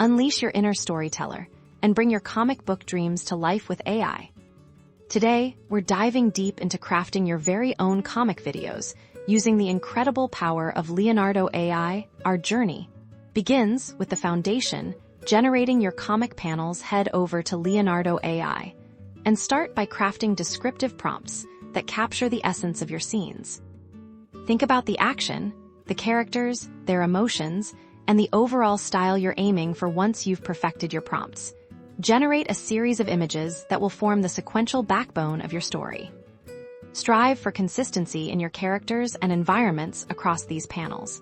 Unleash your inner storyteller and bring your comic book dreams to life with AI. Today, we're diving deep into crafting your very own comic videos using the incredible power of Leonardo Ai. Our journey begins with the foundation. Generating your comic panels, head over to Leonardo Ai and start by crafting descriptive prompts that capture the essence of your scenes. Think about the action, the characters, their emotions, and the overall style you're aiming for. Once you've perfected your prompts, generate a series of images that will form the sequential backbone of your story. Strive for consistency in your characters and environments across these panels.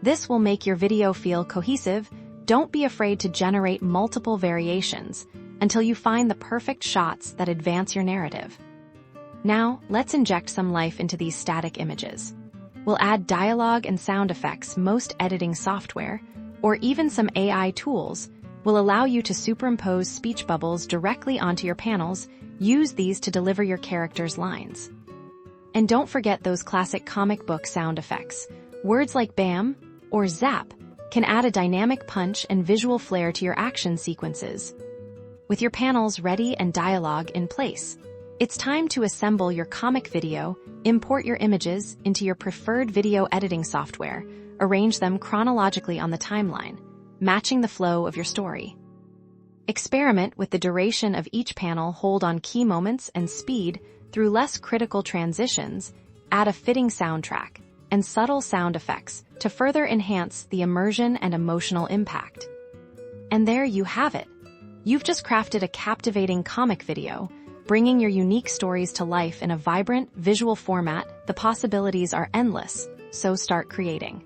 This will make your video feel cohesive. Don't be afraid to generate multiple variations until you find the perfect shots that advance your narrative. Now, let's inject some life into these static images. We'll add dialogue and sound effects. Most editing software, or even some AI tools, will allow you to superimpose speech bubbles directly onto your panels. Use these to deliver your characters' lines. And don't forget those classic comic book sound effects. Words like bam or zap can add a dynamic punch and visual flair to your action sequences. With your panels ready and dialogue in place, it's time to assemble your comic video. Import your images into your preferred video editing software. Arrange them chronologically on the timeline, matching the flow of your story. Experiment with the duration of each panel. Hold on key moments and speed through less critical transitions. Add a fitting soundtrack and subtle sound effects to further enhance the immersion and emotional impact. And there you have it. You've just crafted a captivating comic video, bringing your unique stories to life in a vibrant, visual format. The possibilities are endless, so start creating.